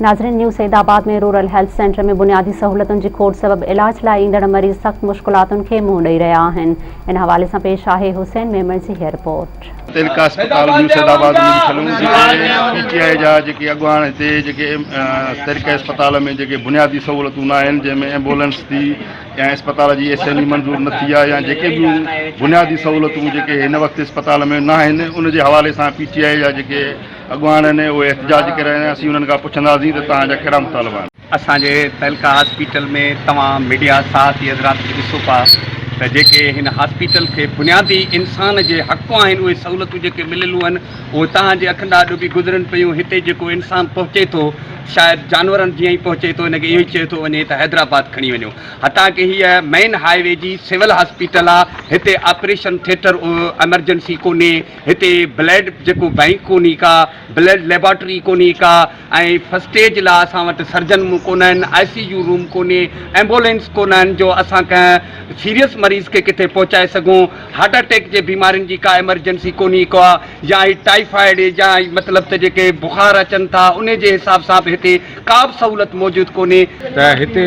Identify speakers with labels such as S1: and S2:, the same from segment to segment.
S1: नाज़रीन, न्यूसعيدآباد में rural health centre में बुनियादी सहूलतुनि जी खोट सबब इलाज लाइ ईंदड़ मरीज़ सख़्त मुश्किलातुनि खे मुंहुं ॾेई रहिया आहिनि। इन हवाले सां पेश आहे हुसैन मेमण जी रिपोर्ट।
S2: اسپتال نيوسعيدآباد में छलूं पीटीआई जा जेके अॻुवान हिते जेके तरीक़े अस्पताल में जेके बुनियादी सहूलतूं न आहिनि, जंहिंमें एम्बुलेंस थी या अस्पताल जी एसएनई मंज़ूर न थी आहे या जेके बि बुनियादी सहूलतूं जेके हिन वक़्तु अस्पताल में न आहिनि, उन जे हवाले सां पीटीआई जा जेके अॻुवान आहिनि उहे एहतजाज करे रहिया आहिनि। असीं उन्हनि खां पुछंदासीं त तव्हांजा कहिड़ा मुतालबा आहिनि।
S3: असांजे तहलका हॉस्पिटल में तमाम मीडिया साथ ये हज़रात ॾिसो पिया त जेके हिन हॉस्पिटल खे बुनियादी इंसान जे हक़ आहिनि, उहे सहूलतूं जेके मिलियलूं आहिनि उहे तव्हांजे अखि ॾाढो बि गुज़रनि पियूं। हिते जेको इंसान पहुचे थो, शायदि जानवरनि जीअं ई पहुचे थो, हिनखे इहो ई चए थो वञे त हैदराबाद खणी वञो। हता की हीअ मेन हाईवे जी सिविल हॉस्पिटल आहे। हिते ऑपरेशन थिएटर एमरजेंसी कोन्हे, हिते ब्लड जेको बैंक कोन्हे का, ब्लड लेबॉर्ट्री कोन्हे का, ऐं फर्स्ट एज लाइ असां वटि सर्जन कोन आहिनि, ICU रूम कोन्हे, एम्बुलेंस कोन आहिनि जो असां कंहिं सीरियस मरीज़ खे किथे पहुचाए सघूं। हार्ट अटैक जे बीमारियुनि जी का एमरजेंसी कोन्हे का, या टाइफाइड या मतिलबु त जेके बुखार अचनि था उन जे हिसाब सां बि हिते का बि सहूलत मौजूदु कोन्हे।
S4: त हिते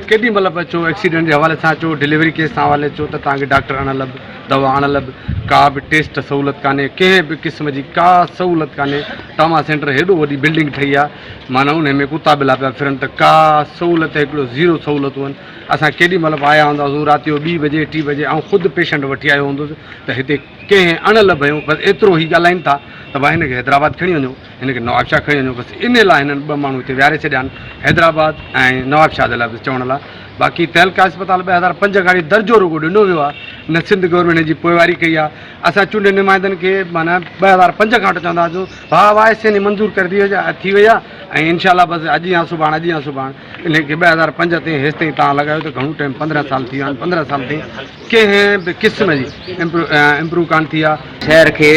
S4: केॾी महिल बि अचो, एक्सीडेंट जे हवाले सां अचो, डिलीवरी केस सां हवाले अचो त तव्हांखे डॉक्टर आणण लभ, दवा आणण लभ, का बि टेस्ट सहूलत कान्हे, कंहिं बि क़िस्म जी का सहूलत कान्हे। ट्रामा सेंटर हेॾो वॾी बिल्डिंग ठही आहे, माना उन में कुता बिला पिया फिरनि त का सहूलत, हिकिड़ो ज़ीरो सहूलतूं आहिनि। असां केॾी महिल बि आया हूंदासीं राति जो 2 बजे 3 बजे, ऐं ख़ुदि पेशेंट वठी आयो हूंदुसि त हिते कंहिं अणल भयूं बसि एतिरो ई ॻाल्हाइनि था त भाई हिनखे हैदराबाद खणी वञो, हिनखे नवाबशाह खणी वञो। बसि इन लाइ हिननि 2 माण्हू हिते विहारे छॾिया आहिनि, हैदराबाद ऐं नवाबशाह जे लाइ बि चवण लाइ। बाक़ी तहलका अस्पताल 2005 खां दर्जो रुगो ॾिनो वियो आहे, न सिंध गवर्नमेंट जी पोइवारी कई आहे। असां चूंडे नुमाइंदनि खे माना 2005 खां वठी चवंदा हुआसीं हा एसएनई मंज़ूर करे थी वई आहे, ऐं इनशाला बसि अॼु या सुभाणे, अॼु या सुभाणे। इनखे 2005 ताईं हेसि ताईं तव्हां लॻायो त घणो टाइम 15 साल थी विया आहिनि। 15 साल ताईं कंहिं बि क़िस्म जी इम्प्रूव कान थी आहे।
S5: शहर खे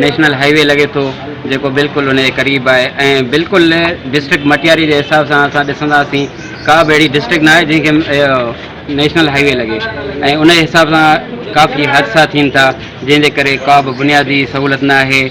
S5: नेशनल हाईवे लॻे थो जेको बिल्कुलु उन जे क़रीब आहे, ऐं बिल्कुलु डिस्ट्रिक्ट मटियारी जे हिसाब सां असां ॾिसंदासीं का बि अहिड़ी डिस्ट्रिक्ट न आहे जंहिंखे नेशनल हाईवे लॻे, ऐं उन जे हिसाब सां काफ़ी हादसा थियनि था जंहिंजे करे का बि बुनियादी सहूलत न आहे।